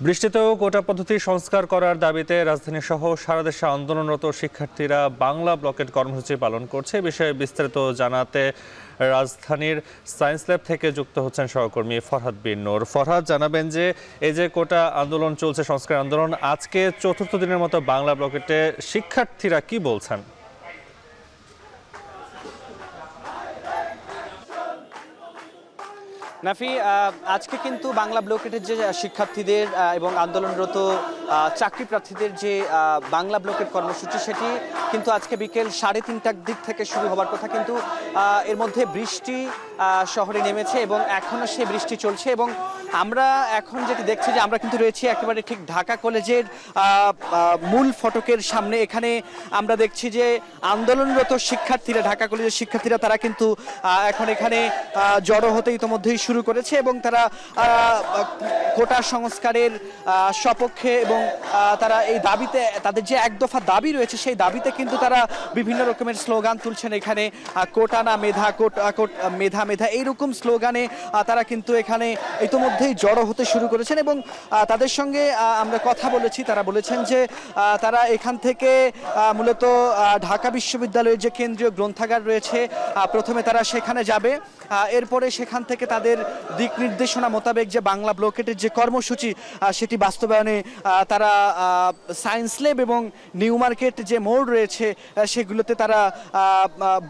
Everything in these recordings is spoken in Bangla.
বৃষ্টিতেও কোটা পদ্ধতি সংস্কার করার দাবিতে রাজধানী সহ সারা দেশে আন্দোলনরত শিক্ষার্থীরা বাংলা ব্লকেট কর্মসূচি পালন করছে। বিষয়ে বিস্তারিত জানাতে রাজধানীর সায়েন্স ল্যাব থেকে যুক্ত হচ্ছেন সহকর্মী ফরহাদ বিন নূর। ফরহাদ, জানাবেন যে এই যে কোটা আন্দোলন চলছে, সংস্কার আন্দোলন, আজকে চতুর্থ দিনের মতো বাংলা ব্লকেটে শিক্ষার্থীরা কি বলছেন? নাফি, আজকে কিন্তু বাংলা ব্লকেটের যে শিক্ষার্থীদের এবং আন্দোলনরত চাকরি প্রার্থীদের যে বাংলা ব্লকেট কর্মসূচি, সেটি কিন্তু আজকে বিকেল 3:30টার দিক থেকে শুরু হবার কথা, কিন্তু এর মধ্যে বৃষ্টি শহরে নেমেছে এবং এখনও সেই বৃষ্টি চলছে। এবং আমরা এখন যেটি দেখছি যে আমরা কিন্তু রয়েছি একেবারে ঠিক ঢাকা কলেজের মূল ফটকের সামনে। এখানে আমরা দেখছি যে আন্দোলনরত শিক্ষার্থীরা, ঢাকা কলেজের শিক্ষার্থীরা, তারা কিন্তু এখন এখানে জড়ো হতে ইতোমধ্যেই শুরু করেছে এবং তারা কোটা সংস্কারের সপক্ষে এবং তারা এই দাবিতে, তাদের যে এক দফা দাবি রয়েছে সেই দাবিতে কিন্তু তারা বিভিন্ন রকমের স্লোগান তুলছেন। এখানে কোটা না মেধা, মেধা মেধা, এইরকম স্লোগানে তারা কিন্তু এখানে ইতোমধ্যেই জড়ো হতে শুরু করেছেন। এবং তাদের সঙ্গে আমরা কথা বলেছি, তারা বলেছেন যে তারা এখান থেকে মূলত ঢাকা বিশ্ববিদ্যালয়ের যে কেন্দ্রীয় গ্রন্থাগার রয়েছে, প্রথমে তারা সেখানে যাবে, এরপরে সেখান থেকে তাদের দিক নির্দেশনা মোতাবেক যে বাংলা ব্লকেটের যে কর্মসূচি সেটি বাস্তবায়নে তারা সায়েন্স ল্যাব এবং নিউ মার্কেট যে মোড় রয়েছে সেগুলোতে তারা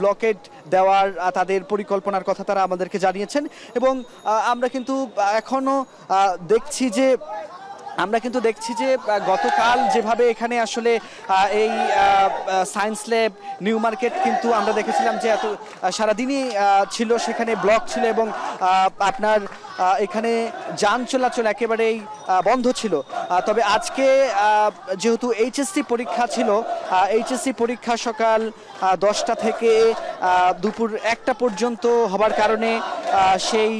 ব্লকেট দেওয়ার তাদের পরিকল্পনার কথা তারা আমাদেরকে জানিয়েছেন। এবং আমরা কিন্তু এখনও দেখছি যে গতকাল যেভাবে এখানে আসলে এই সায়েন্স ল্যাব, নিউ মার্কেট কিন্তু আমরা দেখেছিলাম যে এত সারাদিনই ছিল, সেখানে ব্লক ছিল এবং আপনার এখানে যান চলাচল একেবারেই বন্ধ ছিল। তবে আজকে যেহেতু এইচএসসি পরীক্ষা ছিল, এইচএসসি পরীক্ষা সকাল 10টা থেকে দুপুর 1টা পর্যন্ত হবার কারণে সেই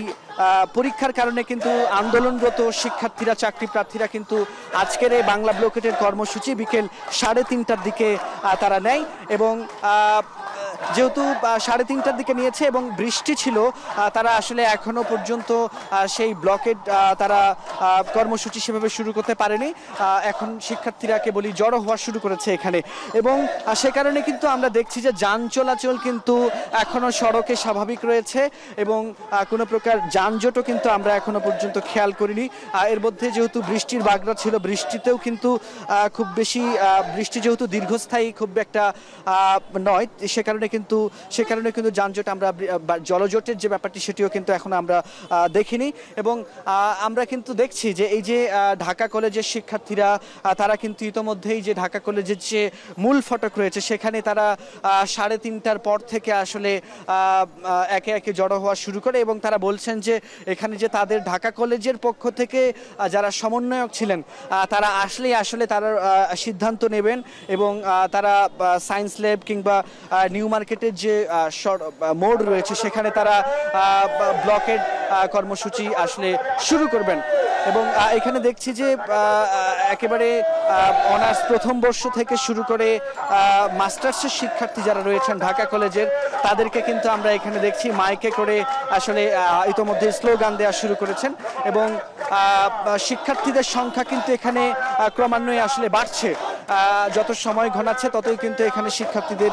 পরীক্ষার কারণে কিন্তু আন্দোলনরত শিক্ষার্থীরা, চাকরি প্রার্থীরা কিন্তু আজকের এই বাংলা ব্লকেটের কর্মসূচি বিকেল 3:30টার দিকে তারা নেয়। এবং যেহেতু 3:30টার দিকে নিয়েছে এবং বৃষ্টি ছিল, তারা আসলে এখনো পর্যন্ত সেই ব্লকেট তারা কর্মসূচি সেভাবে শুরু করতে পারেনি। এখন শিক্ষার্থীরা কেবলই জড়ো হওয়া শুরু করেছে এখানে। এবং সে কারণে কিন্তু আমরা দেখছি যে যান চলাচল কিন্তু এখনো সড়কে স্বাভাবিক রয়েছে এবং কোনো প্রকার যানজটও কিন্তু আমরা এখনো পর্যন্ত খেয়াল করিনি। এর মধ্যে যেহেতু বৃষ্টির বাগড়া ছিল, বৃষ্টিতেও কিন্তু খুব বেশি বৃষ্টি যেহেতু দীর্ঘস্থায়ী খুব একটা নয়, সে কারণে কিন্তু যানজট, আমরা জলজটের যে ব্যাপারটি সেটিও কিন্তু এখন আমরা দেখিনি। এবং আমরা কিন্তু দেখছি যে এই যে ঢাকা কলেজের শিক্ষার্থীরা, তারা কিন্তু ইতোমধ্যেই যে ঢাকা কলেজের যে মূল ফটক রয়েছে সেখানে তারা 3:30টার পর থেকে আসলে একে একে জড়ো হওয়া শুরু করে। এবং তারা বলছেন যে এখানে যে তাদের ঢাকা কলেজের পক্ষ থেকে যারা সমন্বয়ক ছিলেন তারা আসলে তারা সিদ্ধান্ত নেবেন এবং তারা সায়েন্স ল্যাব কিংবা নিউ মার্কেটের যে মোড় রয়েছে সেখানে তারা ব্লকের কর্মসূচি আসলে শুরু করবেন। এবং এখানে দেখছি যে একেবারে অনার্স প্রথম বর্ষ থেকে শুরু করে মাস্টার্সের শিক্ষার্থী যারা রয়েছেন ঢাকা কলেজের, তাদেরকে কিন্তু আমরা এখানে দেখছি মাইকে করে আসলে ইতোমধ্যে স্লোগান দেওয়া শুরু করেছেন। এবং শিক্ষার্থীদের সংখ্যা কিন্তু এখানে ক্রমান্বয়ে আসলে বাড়ছে, যত সময় ঘনাচ্ছে ততই কিন্তু এখানে শিক্ষার্থীদের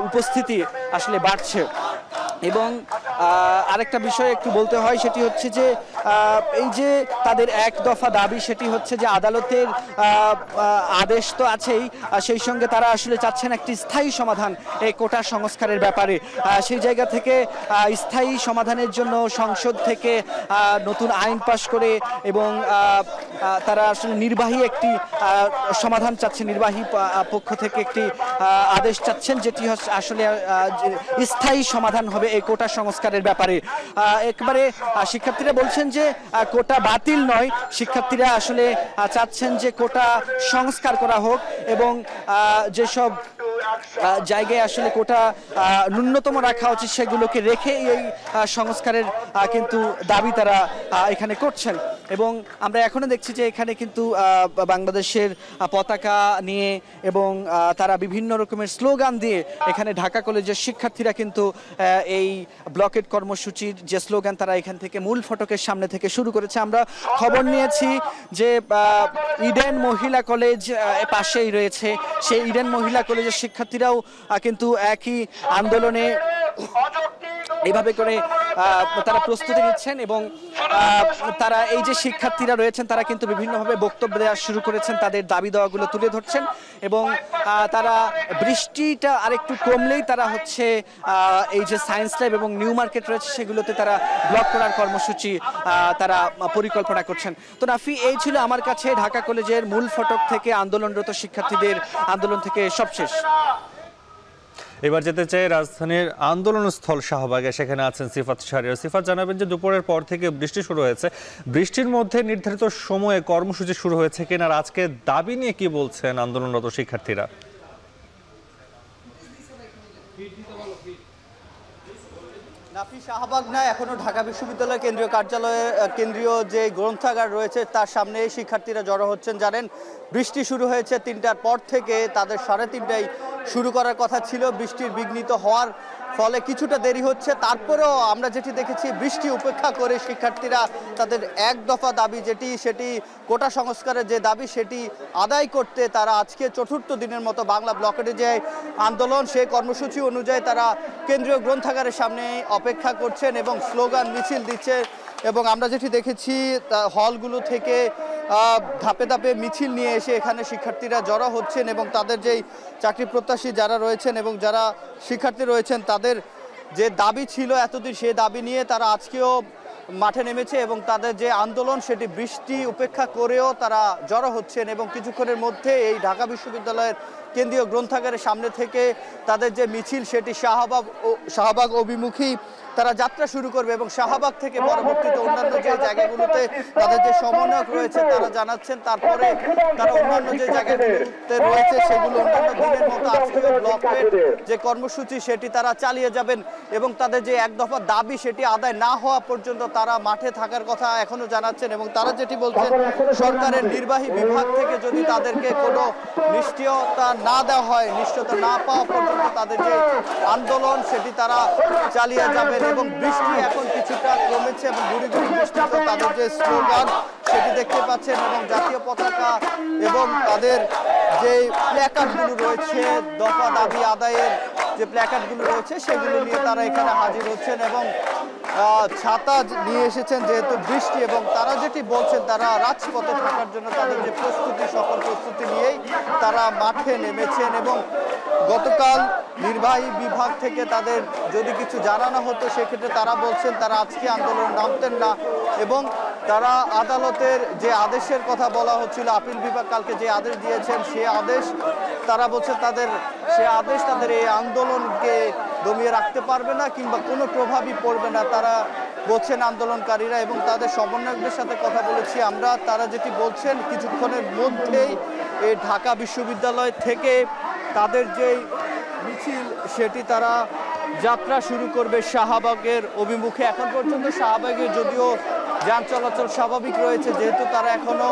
উপস্থিতি আসলে বাড়ছে। এবং আরেকটা বিষয় একটু বলতে হয়, সেটি হচ্ছে যে এই যে তাদের এক দফা দাবি, সেটি হচ্ছে যে আদালতের আদেশ তো আছেই, সেই সঙ্গে তারা আসলে চাচ্ছেন একটি স্থায়ী সমাধান এই কোটা সংস্কারের ব্যাপারে। সেই জায়গা থেকে স্থায়ী সমাধানের জন্য সংসদ থেকে নতুন আইন পাশ করে এবং তারা আসলে নির্বাহী একটি সমাধান চাচ্ছেন, নির্বাহী পক্ষ থেকে একটি আদেশ চাচ্ছেন যেটি আসলে স্থায়ী সমাধান হবে এই কোটা সংস্কারের ব্যাপারে। একবারে শিক্ষার্থীরা বলছেন যে কোটা বাতিল নয়, শিক্ষার্থীরা আসলে চাচ্ছেন যে কোটা সংস্কার করা হোক এবং যেসব জায়গায় আসলে কোটা ন্যূনতম রাখা উচিত সেগুলোকে রেখে এই সংস্কারের কিন্তু দাবি তারা এখানে করছেন। এবং আমরা এখনো দেখছি যে এখানে কিন্তু বাংলাদেশের পতাকা নিয়ে এবং তারা বিভিন্ন রকমের স্লোগান দিয়ে এখানে ঢাকা কলেজের শিক্ষার্থীরা কিন্তু এই ব্লকেট কর্মসূচির যে স্লোগান তারা এখান থেকে মূল ফটকের সামনে থেকে শুরু করেছে। আমরা খবর নিয়েছি যে ইডেন মহিলা কলেজ পাশেই রয়েছে, সেই ইডেন মহিলা কলেজের শিক্ষার্থীরাও কিন্তু একই আন্দোলনে এইভাবে করে তারা প্রস্তুতি নিচ্ছেন এবং তারা এই যে শিক্ষার্থীরা রয়েছেন তারা কিন্তু বিভিন্নভাবে বক্তব্য দেওয়া শুরু করেছেন, তাদের দাবি দেওয়াগুলো তুলে ধরছেন এবং তারা বৃষ্টিটা আরেকটু কমলেই তারা হচ্ছে এই যে সায়েন্স ল্যাব এবং নিউ মার্কেট রয়েছে সেগুলোতে তারা ব্লক করার কর্মসূচি তারা পরিকল্পনা করছেন। তো নাফি, এই ছিল আমার কাছে ঢাকা কলেজের মূল ফটক থেকে আন্দোলনরত শিক্ষার্থীদের আন্দোলন থেকে সবশেষ। এবার যেতে চাই রাজধানীর আন্দোলনস্থল শাহবাগে, সেখানে আছেন সিফাত শাহরিয়ার। সিফাত, জানাবেন যে দুপুরের পর থেকে বৃষ্টি শুরু হয়েছে, বৃষ্টির মধ্যে নির্ধারিত সময়ে কর্মসূচি শুরু হয়েছে কিনা, আর আজকে দাবি নিয়ে কি বলছেন আন্দোলনরত শিক্ষার্থীরা? নাফি, শাহবাগ না, এখনো ঢাকা বিশ্ববিদ্যালয় কেন্দ্রীয় কার্যালয়ে কেন্দ্রীয় যে গ্রন্থাগার রয়েছে তার সামনে শিক্ষার্থীরা জড়ো হচ্ছেন। জানেন, বৃষ্টি শুরু হয়েছে 3টার পর থেকে, তাদের 3:30টায় শুরু করার কথা ছিল। বৃষ্টির বিঘ্নিত হওয়ার ফলে কিছুটা দেরি হচ্ছে, তারপরেও আমরা যেটি দেখেছি বৃষ্টি উপেক্ষা করে শিক্ষার্থীরা তাদের এক দফা দাবি সেটি কোটা সংস্কারের যে দাবি সেটি আদায় করতে তারা আজকে 4র্থ দিনের মতো বাংলা ব্লকেটে যে আন্দোলন সেই কর্মসূচি অনুযায়ী তারা কেন্দ্রীয় গ্রন্থাগারের সামনে অপেক্ষা করছেন এবং স্লোগান মিছিল দিচ্ছে। এবং আমরা যেটি দেখেছি হলগুলো থেকে ধাপে ধাপে মিছিল নিয়ে এসে এখানে শিক্ষার্থীরা জড়ো হচ্ছেন এবং তাদের যেই চাকরি প্রত্যাশী যারা রয়েছেন এবং যারা শিক্ষার্থী রয়েছেন তাদের যে দাবি ছিল এতদিন, সেই দাবি নিয়ে তারা আজকেও মাঠে নেমেছে এবং তাদের যে আন্দোলন সেটি বৃষ্টি উপেক্ষা করেও তারা জড়ো হচ্ছেন। এবং কিছুক্ষণের মধ্যে এই ঢাকা বিশ্ববিদ্যালয়ের কেন্দ্রীয় গ্রন্থাগারের সামনে থেকে তাদের যে মিছিল সেটি শাহবাগ অভিমুখী তারা যাত্রা শুরু করবে এবং শাহবাগ থেকে পরবর্তীতে অন্যান্য যে জায়গাগুলোতে তাদের যে সমন্বয়ক রয়েছে তারা জানাচ্ছেন, তারপরে তারা অন্যান্য যে জায়গাগুলোতে রয়েছে সেগুলো অন্যান্য দিনের মতো আজকেও ব্লকের যে কর্মসূচি সেটি তারা চালিয়ে যাবেন এবং তাদের যে এক দফা দাবি সেটি আদায় না হওয়া পর্যন্ত তারা মাঠে থাকার কথা এখনো জানাচ্ছেন। এবং তারা যেটি বলছেন, সরকারের নির্বাহী বিভাগ থেকে যদি তাদেরকে কোনো নিশ্চয়তা না দেওয়া হয়, নিশ্চয়তা না পাওয়া পর্যন্ত তাদের যে আন্দোলন সেটি তারা চালিয়ে যাবেন। এবং বৃষ্টি এখন কিছুটা কমেছে এবং গুড়ি গুড়ি বৃষ্টিতে তাদের যে স্লোগান সেটি দেখতে পাচ্ছেন এবং জাতীয় পতাকা এবং তাদের যে প্ল্যাকার্ডগুলো রয়েছে, দফা দাবি আদায়ের যে প্ল্যাকার্ডগুলো রয়েছে সেগুলো নিয়ে তারা এখানে হাজির হচ্ছেন এবং ছাতা নিয়ে এসেছেন যেহেতু বৃষ্টি। এবং তারা যেটি বলছেন, তারা রাজপথে থাকার জন্য তাদের যে প্রস্তুতি, সকল প্রস্তুতি নিয়েই তারা মাঠে নেমেছেন। এবং গতকাল নির্বাহী বিভাগ থেকে তাদের যদি কিছু জানানো হতো সেক্ষেত্রে তারা বলছেন তারা আজকে আন্দোলন নামতেন না এবং তারা আদালতের যে আদেশের কথা বলা হচ্ছিল, আপিল বিভাগ কালকে যে আদেশ দিয়েছেন সে আদেশ তারা বলছে সে আদেশ তাদের এই আন্দোলনকে দমিয়ে রাখতে পারবে না কিংবা কোনো প্রভাবই পড়বে না তারা বলছেন আন্দোলনকারীরা। এবং তাদের সমন্বয়কদের সাথে কথা বলেছি আমরা, তারা যেটি বলছেন কিছুক্ষণের মধ্যেই এই ঢাকা বিশ্ববিদ্যালয় থেকে তাদের যেই মিছিল সেটি তারা যাত্রা শুরু করবে শাহবাগের অভিমুখে। এখন পর্যন্ত শাহবাগে যদিও যান চলাচল স্বাভাবিক রয়েছে, যেহেতু তারা এখনো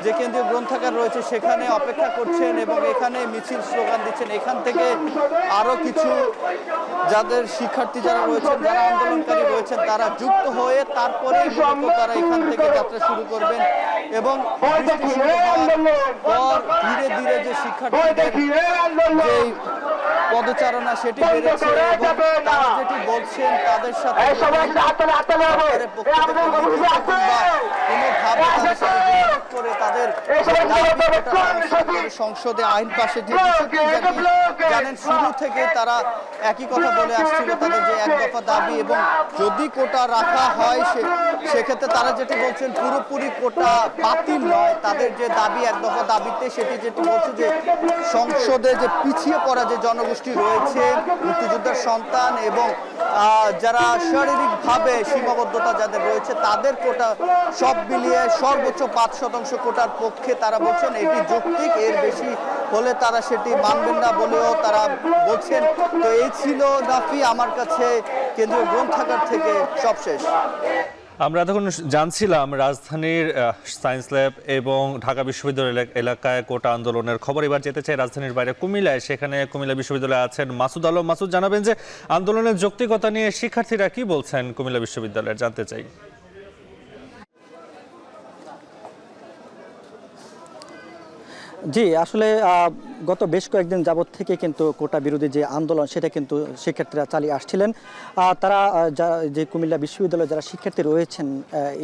যে কেন্দ্রীয় গ্রন্থাগার রয়েছে সেখানে অপেক্ষা করছেন এবং এখানে মিছিল স্লোগান দিচ্ছেন। এখান থেকে আরও কিছু যাদের শিক্ষার্থী যারা রয়েছেন, যারা আন্দোলনকারী রয়েছেন তারা যুক্ত হয়ে তারপরে তারা এখান থেকে যাত্রা শুরু করবেন এবং বৃষ্টি শুরু হওয়ার পর ধীরে ধীরে যে শিক্ষার্থীদের যে পদচারণা সেটি বেড়েছে এবং তারা যেটি বলছেন তাদের সাথে করে তাদের সংসদে আইন পাশের যে জানেন শুরু থেকে তারা একই কথা বলে আসছিল, তাদের যে এক দফা দাবি এবং যদি কোটা রাখা হয় সেক্ষেত্রে তারা যেটি বলছেন পুরোপুরি কোটা বাতিল নয়, তাদের যে দাবি এক দফা দাবিতে সেটি যেটি বলছে যে সংসদে যে পিছিয়ে পড়া যে জনগোষ্ঠী রয়েছে, মুক্তিযোদ্ধার সন্তান এবং যারা শারীরিকভাবে সীমাবদ্ধতা যাদের রয়েছে তাদের কোটা সব মিলিয়ে সর্বোচ্চ 5% কোটার দেওয়ার পক্ষে তারা বলছেন এটি যৌক্তিক, এর বেশি হলে তারা সেটি মানবেন না বলেও তারা বলছেন। তো এই ছিল নাফি আমার কাছে কেন্দ্রীয় গ্রন্থাগার থেকে সবশেষ। আমরা এতক্ষণ জানছিলাম রাজধানীর সায়েন্স ল্যাব এবং ঢাকা বিশ্ববিদ্যালয় এলাকায় কোটা আন্দোলনের খবর। এবার যেতে চাই রাজধানীর বাইরে কুমিল্লায়, সেখানে কুমিল্লা বিশ্ববিদ্যালয়ে আছেন মাসুদ আলম। মাসুদ, জানাবেন যে আন্দোলনের যৌক্তিকতা নিয়ে শিক্ষার্থীরা কি বলছেন কুমিল্লা বিশ্ববিদ্যালয়ের, জানতে চাই। জি, আসলে গত বেশ কয়েকদিন যাবৎ থেকে কিন্তু কোটা বিরোধী যে আন্দোলন সেটা কিন্তু শিক্ষার্থীরা চালিয়ে আসছিলেন। তারা যে কুমিল্লা বিশ্ববিদ্যালয়ে যারা শিক্ষার্থী রয়েছেন,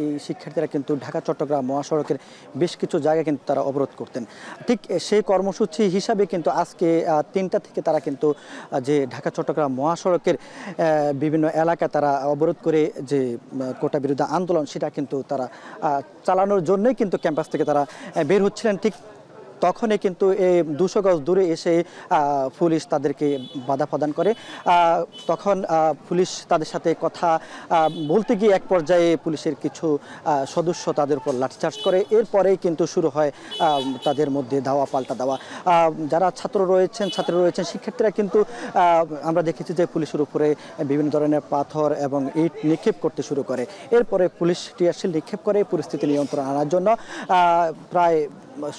এই শিক্ষার্থীরা কিন্তু ঢাকা চট্টগ্রাম মহাসড়কের বেশ কিছু জায়গা কিন্তু তারা অবরোধ করতেন। ঠিক সেই কর্মসূচি হিসাবে কিন্তু আজকে 3টা থেকে তারা কিন্তু যে ঢাকা চট্টগ্রাম মহাসড়কের বিভিন্ন এলাকায় তারা অবরোধ করে যে কোটা বিরোধী আন্দোলন সেটা কিন্তু তারা চালানোর জন্যই কিন্তু ক্যাম্পাস থেকে তারা বের হচ্ছিলেন। ঠিক তখনই কিন্তু এই 200 গজ দূরে এসে পুলিশ তাদেরকে বাধা প্রদান করে। তখন পুলিশ তাদের সাথে কথা বলতে গিয়ে এক পর্যায়ে পুলিশের কিছু সদস্য তাদের উপর লাঠিচার্জ করে। এরপরেই কিন্তু শুরু হয় তাদের মধ্যে ধাওয়া পাল্টা দেওয়া। যারা ছাত্র রয়েছেন শিক্ষার্থীরা কিন্তু আমরা দেখেছি যে পুলিশের উপরে বিভিন্ন ধরনের পাথর এবং ইট নিক্ষেপ করতে শুরু করে। এরপরে পুলিশ টিয়ারশেল নিক্ষেপ করে পরিস্থিতি নিয়ন্ত্রণ আনার জন্য। প্রায়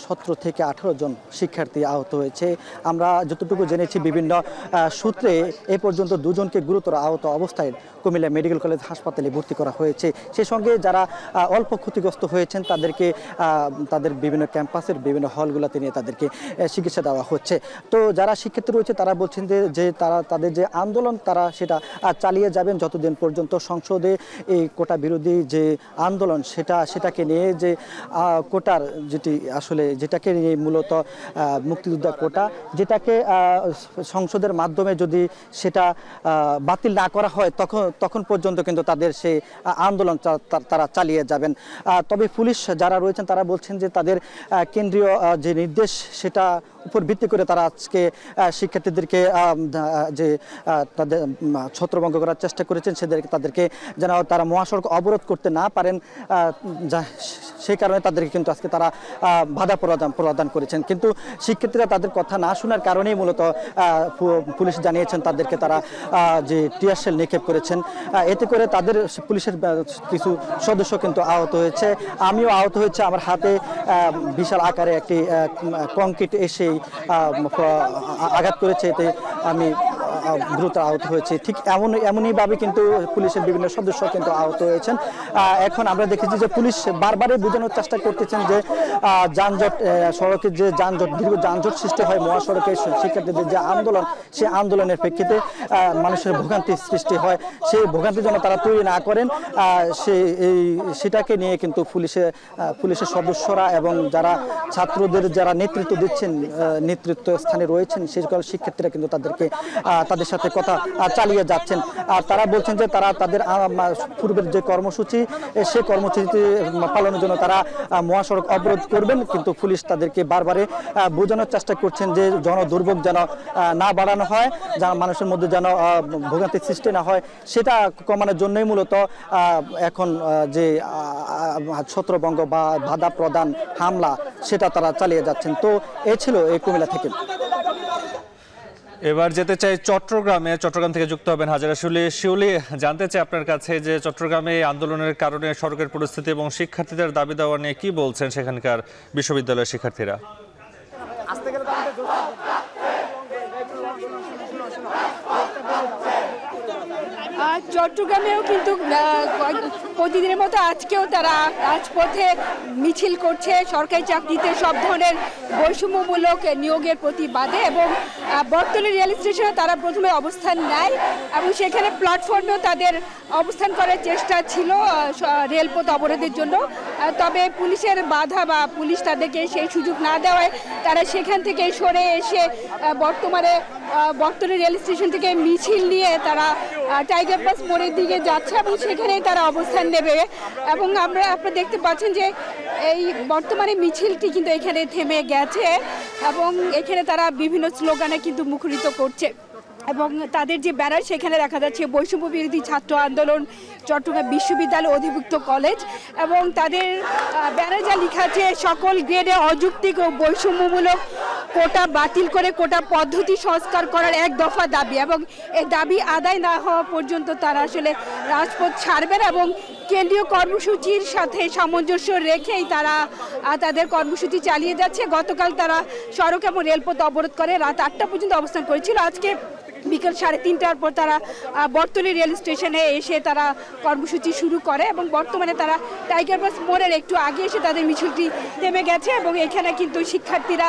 17 থেকে 18 জন শিক্ষার্থী আহত হয়েছে। আমরা যতটুকু জেনেছি বিভিন্ন সূত্রে এ পর্যন্ত 2 জনকে গুরুতর আহত অবস্থায় কুমিল্লা মেডিকেল কলেজ হাসপাতালে ভর্তি করা হয়েছে। সেই সঙ্গে যারা অল্প ক্ষতিগ্রস্ত হয়েছেন তাদেরকে তাদের বিভিন্ন ক্যাম্পাসের বিভিন্ন হলগুলোতে নিয়ে তাদেরকে চিকিৎসা দেওয়া হচ্ছে। তো যারা শিক্ষার্থী রয়েছে তারা বলছেন যে তারা তাদের যে আন্দোলন তারা সেটা চালিয়ে যাবেন যতদিন পর্যন্ত সংসদে এই কোটা বিরোধী যে আন্দোলন সেটাকে নিয়ে যে কোটার যেটাকে নিয়ে মূলত মুক্তিযোদ্ধা কোটা যেটাকে সংসদের মাধ্যমে যদি সেটা বাতিল না করা হয় তখন পর্যন্ত কিন্তু তাদের সেই আন্দোলন তারা চালিয়ে যাবেন। তবে পুলিশ যারা রয়েছেন তারা বলছেন যে তাদের কেন্দ্রীয় যে নির্দেশ সেটা উপর ভিত্তি করে তারা আজকে শিক্ষার্থীদেরকে যে তাদের ছত্রভঙ্গ করার চেষ্টা করেছেন তাদেরকে যেন তারা মহাসড়ক অবরোধ করতে না পারেন, সেই কারণে তাদেরকে কিন্তু আজকে তারা বাধা প্রদান করেছেন। কিন্তু শিক্ষার্থীরা তাদের কথা না শোনার কারণেই মূলত পুলিশ জানিয়েছেন তাদেরকে তারা যে টিয়ারশেল নিক্ষেপ করেছেন। এতে করে তাদের পুলিশের কিছু সদস্য কিন্তু আহত হয়েছে। আমিও আহত হয়েছে, আমার হাতে বিশাল আকারে একটি কংক্রিট এসেই আঘাত করেছে, এতে আমি গুরুতর আহত হয়েছে। ঠিক এমনইভাবে কিন্তু পুলিশের বিভিন্ন সদস্য কিন্তু আহত হয়েছেন। এখন আমরা দেখেছি যে পুলিশ বারবারই বোঝানোর চেষ্টা করতেছেন যে যানজট, সড়কের যে যানজট, দীর্ঘ যানজট সৃষ্টি হয় মহাসড়কে শিক্ষার্থীদের যে আন্দোলন, সেই আন্দোলনের প্রেক্ষিতে মানুষের ভোগান্তি সৃষ্টি হয়। সেই ভোগান্তি যেন তারা তৈরি না করেন সেটাকে নিয়ে কিন্তু পুলিশের সদস্যরা এবং যারা ছাত্রদের যারা নেতৃত্ব দিচ্ছেন, নেতৃত্ব স্থানে রয়েছেন সেই সকল শিক্ষার্থীরা কিন্তু তাদের সাথে কথা চালিয়ে যাচ্ছেন। আর তারা বলছেন যে তারা তাদের পূর্বের যে কর্মসূচি সেই কর্মসূচি পালনের জন্য তারা মহাসড়ক অবরোধ করবেন, কিন্তু পুলিশ তাদেরকে বারবারে বোঝানোর চেষ্টা করছেন যে জনদুর্ভোগ যেন না বাড়ানো হয়, যা মানুষের মধ্যে যেন ভোগান্তির সৃষ্টি না হয়, সেটা কমানোর জন্যই মূলত এখন যে ছত্রভঙ্গ বা বাধা প্রদান হামলা সেটা তারা চালিয়ে যাচ্ছেন। তো এ ছিল এই কুমিল্লা থেকে। এবার যেতে চাই চট্টগ্রাম থেকে যুক্ত হবেন হাজারা শিউলি। জানতে চাই আপনার কাছে যে চট্টগ্রামে আন্দোলনের কারণে সড়কের পরিস্থিতি এবং শিক্ষার্থীদের দাবি দেওয়া নিয়ে কি বলছেন সেখানকার বিশ্ববিদ্যালয়ের শিক্ষার্থীরা। চট্টগ্রামেও কিন্তু প্রতিদিনের মতো আজকেও তারা রাজপথে মিছিল করছে সরকারি চাকরিতে সব ধরনের বৈষম্যমূলক নিয়োগের প্রতিবাদে, এবং বটতলী রেল স্টেশনে তারা প্রথমে অবস্থান নেয় এবং সেখানে প্ল্যাটফর্মেও তাদের অবস্থান করার চেষ্টা ছিল রেলপথ অবরোধের জন্য। তবে পুলিশের বাধা বা পুলিশ তাদেরকে সেই সুযোগ না দেওয়ায় তারা সেখান থেকে সরে এসে বর্তমানে বটতলী রেল স্টেশন থেকে মিছিল নিয়ে তারা টাইগার পাস মোড়ের দিকে যাচ্ছে এবং সেখানেই তারা অবস্থান নেবে। এবং আপনারা দেখতে পাচ্ছেন যে এই বর্তমানে মিছিলটি কিন্তু এখানে থেমে গেছে এবং এখানে তারা বিভিন্ন স্লোগানে কিন্তু মুখরিত করছে। এবং তাদের যে ব্যানার সেখানে দেখা যাচ্ছে বৈষম্য বিরোধী ছাত্র আন্দোলন চট্টগ্রাম বিশ্ববিদ্যালয় অধিভুক্ত কলেজ, এবং তাদের ব্যানারে যা লেখা আছে সকল গ্রেডে অযৌক্তিক ও বৈষম্যমূলক কোটা বাতিল করে কোটা পদ্ধতি সংস্কার করার এক দফা দাবি, এবং এই দাবি আদায় না হওয়া পর্যন্ত তারা আসলে রাজপথ ছাড়বেন এবং কেন্দ্রীয় কর্মসূচির সাথে সামঞ্জস্য রেখেই তারা তাদের কর্মসূচি চালিয়ে যাচ্ছে। গতকাল তারা সড়ক এবং রেলপথ অবরোধ করে রাত 8টা পর্যন্ত অবস্থান করেছিল। আজকে বিকেল 3:30টার পর তারা বটতলী রেল স্টেশনে এসে তারা কর্মসূচি শুরু করে এবং বর্তমানে তারা টাইগার বাস মোড়ের একটু আগে এসে তাদের মিছিলটি থেমে গেছে এবং এখানে কিন্তু শিক্ষার্থীরা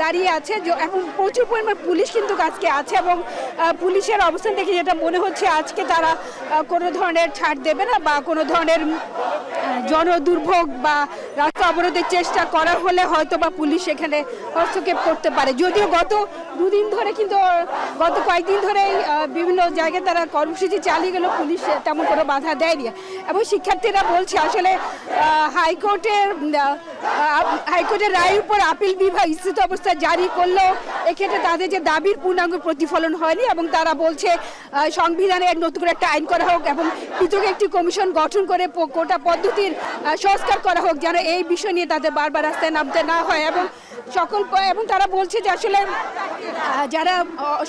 দাঁড়িয়ে আছে এবং প্রচুর পরিমাণ পুলিশ কিন্তু আজকে আছে এবং পুলিশের অবস্থান দেখে যেটা মনে হচ্ছে আজকে তারা কোনো ধরনের ছাড় দেবে না বা কোনো ধরনের জনদুর্ভোগ বা রাস্তা অবরোধের চেষ্টা করা হলে হয়তো বা পুলিশ এখানে হস্তক্ষেপ করতে পারে। যদিও গত দুদিন ধরে কিন্তু গত কয়েকদিন ধরে বিভিন্ন জায়গায় তারা কর্মসূচি চালিয়ে গেল, পুলিশ তেমন কোনো বাধা দেয়নি এবং শিক্ষার্থীরা বলছে আসলে হাইকোর্টের রায়ের উপর আপিল বিভাগ স্থিত অবস্থা জারি করলেও এক্ষেত্রে তাদের যে দাবির পূর্ণাঙ্গ প্রতিফলন হয়নি এবং তারা বলছে সংবিধানের নতুন করে একটা আইন করা হোক এবং পৃথক একটি কমিশন গঠন করে কোটা পদ্ধতির সংস্কার করা হোক, যেন এই বিষয় নিয়ে তাদের বারবার রাস্তায় নামতে না হয় এবং তারা বলছে যে আসলে যারা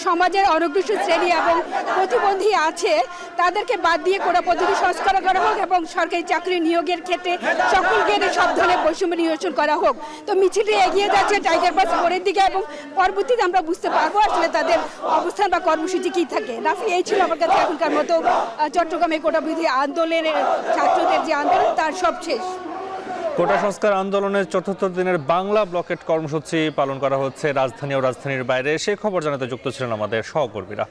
সমাজের অনগ্রসর শ্রেণী এবং প্রতিবন্ধী আছে তাদেরকে বাদ দিয়ে কোটা পদ্ধতি সংস্কার করা হোক এবং সরকারি চাকরি নিয়োগের ক্ষেত্রে সকল গ্রেডে সব ধরনের বৈষম্য নিরসন করা হোক। তো মিছিলটি এগিয়ে যাচ্ছে টাইগার বাস মোড়ের দিকে এবং পরবর্তীতে আমরা বুঝতে পারবো আসলে তাদের অবস্থান বা কর্মসূচি কী থাকে। রাফি, এই ছিল আমার কাছে এখনকার মতো চট্টগ্রামে কোটা বিরোধী আন্দোলনের ছাত্রদের যে আন্দোলন তার সব শেষ। কোটা সংস্কার আন্দোলনের ৪র্থ দিনের বাংলা ব্লকেট কর্মসূচি পালন করা হচ্ছে রাজধানী ও রাজধানীর বাইরে। সে খবর জানাতে যুক্ত ছিলেন আমাদের সহকর্মীরা।